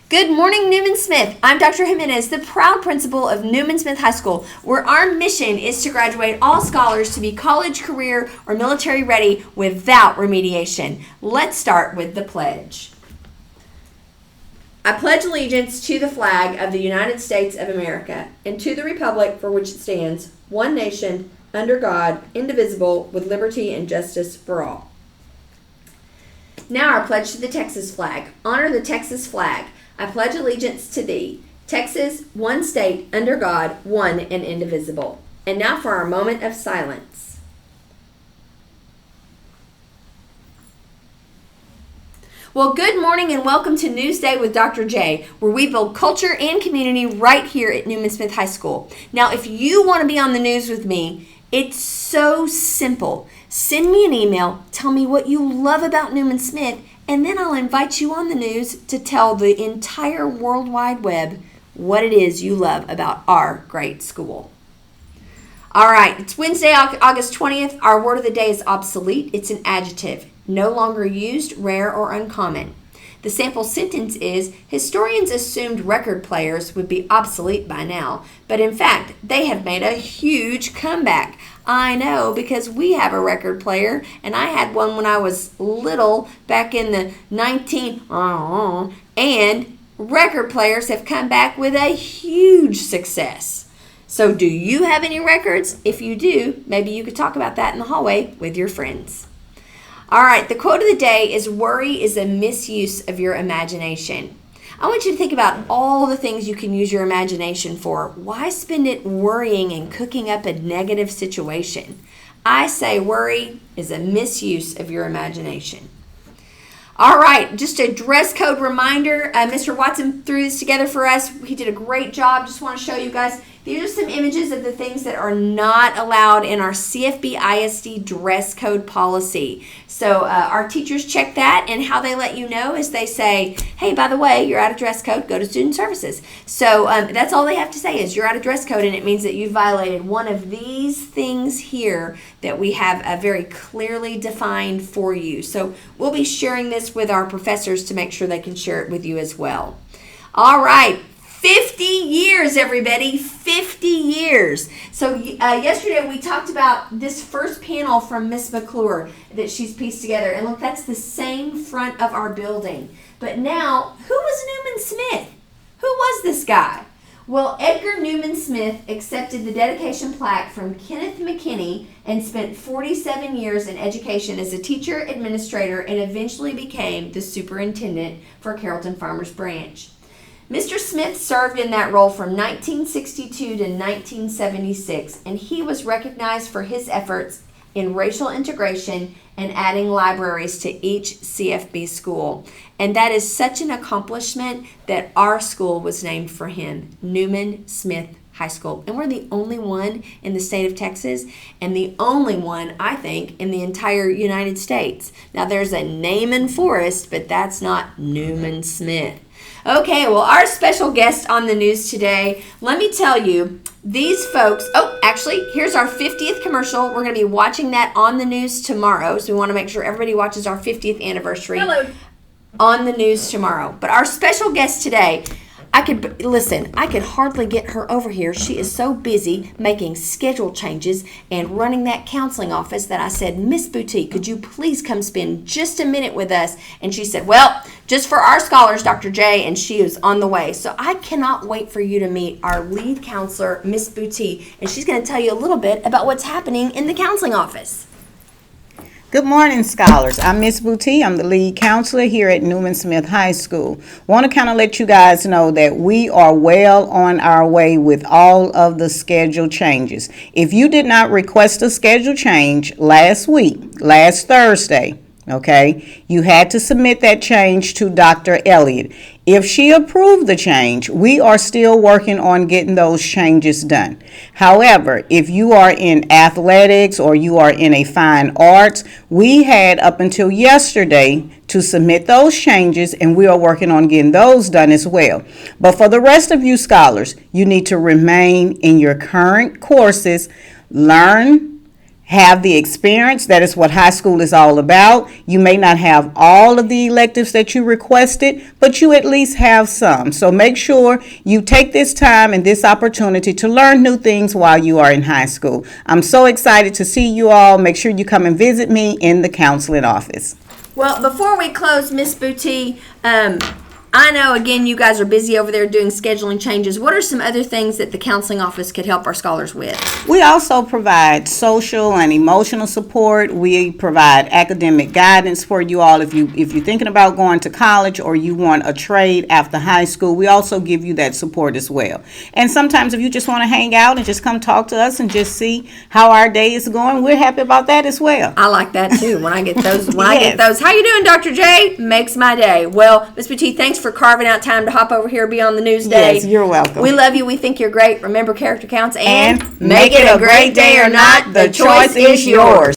Good morning, Newman Smith. I'm Dr. Jimenez, the proud principal of Newman Smith High School, where our mission is to graduate all scholars to be college, career, or military ready without remediation. Let's start with the pledge. I pledge allegiance to the flag of the United States of America and to the republic for which it stands, one nation, under God, indivisible, with liberty and justice for all. Now our pledge to the Texas flag. Honor the Texas flag. I pledge allegiance to thee, Texas, one state, under God, one and indivisible. And now for our moment of silence. Well, good morning and welcome to Newsday with Dr. J, where we build culture and community right here at Newman Smith High School. Now, if you want to be on the news with me, it's so simple. Send me an email, tell me what you love about Newman Smith, and then I'll invite you on the news to tell the entire World Wide Web what it is you love about our great school. All right, it's Wednesday, August 20th. Our word of the day is obsolete. It's an adjective, no longer used, rare, or uncommon. The sample sentence is, historians assumed record players would be obsolete by now, but in fact, they have made a huge comeback. I know, because we have a record player, and I had one when I was little, back in the and record players have come back with a huge success. So do you have any records? If you do, maybe you could talk about that in the hallway with your friends. All right, the quote of the day is, worry is a misuse of your imagination. I want you to think about all the things you can use your imagination for. Why spend it worrying and cooking up a negative situation? I say worry is a misuse of your imagination. All right, just a dress code reminder. Mr. Watson threw this together for us. He did a great job. Just want to show you guys. These are some images of the things that are not allowed in our CFB ISD dress code policy. So our teachers check that, and how they let you know is they say, hey, by the way, you're out of dress code, go to student services. So that's all they have to say is you're out of dress code, and it means that you violated one of these things here that we have very clearly defined for you. So we'll be sharing this with our professors to make sure they can share it with you as well. All right. 50 years, everybody, 50 years. So yesterday we talked about this first panel from Miss McClure that she's pieced together. And look, that's the same front of our building. But now, who was Newman Smith? Who was this guy? Well, Edgar Newman Smith accepted the dedication plaque from Kenneth McKinney and spent 47 years in education as a teacher, administrator, and eventually became the superintendent for Carrollton Farmers Branch. Mr. Smith served in that role from 1962 to 1976, and he was recognized for his efforts in racial integration and adding libraries to each CFB school. And that is such an accomplishment that our school was named for him, Newman Smith High School. And we're the only one in the state of Texas, and the only one, I think, in the entire United States. Now, there's a Naaman Forest, but that's not Newman Smith. Okay, well, our special guest on the news today, let me tell you, these folks, actually, here's our 50th commercial. We're going to be watching that on the news tomorrow, so we want to make sure everybody watches our 50th anniversary on the news tomorrow. But our special guest today, I could hardly get her over here. She is so busy making schedule changes and running that counseling office that I said, Miss Boutte, could you please come spend just a minute with us? And she said, well, just for our scholars, Dr. J, and she is on the way. So I cannot wait for you to meet our lead counselor, Miss Boutte, and she's going to tell you a little bit about what's happening in the counseling office. Good morning, scholars. I'm Miss Boutte. I'm the lead counselor here at Newman Smith High School. Want to kind of let you guys know that we are well on our way with all of the schedule changes. If you did not request a schedule change last Thursday, okay, you had to submit that change to Dr. Elliott. If she approved the change, we are still working on getting those changes done. However, if you are in athletics or you are in a fine arts, we had up until yesterday to submit those changes, and we are working on getting those done as well. But for the rest of you scholars, you need to remain in your current courses, learn, have the experience. That is what high school is all about. You may not have all of the electives that you requested, but you at least have some. So make sure you take this time and this opportunity to learn new things while you are in high school. I'm so excited to see you all. Make sure you come and visit me in the counseling office. Well, before we close, Miss Boutte, I know, again, you guys are busy over there doing scheduling changes. What are some other things that the counseling office could help our scholars with? We also provide social and emotional support. We provide academic guidance for you all. If you're thinking about going to college or you want a trade after high school, we also give you that support as well. And sometimes if you just want to hang out and just come talk to us and just see how our day is going, we're happy about that as well. I like that too. When I get those, Yes. How you doing, Dr. J? Makes my day. Well, Miss Boutte, thanks for carving out time to hop over here, be on the Newsday. Yes, you're welcome. We love you. We think you're great. Remember, character counts, And make it a great day or not, the choice is yours.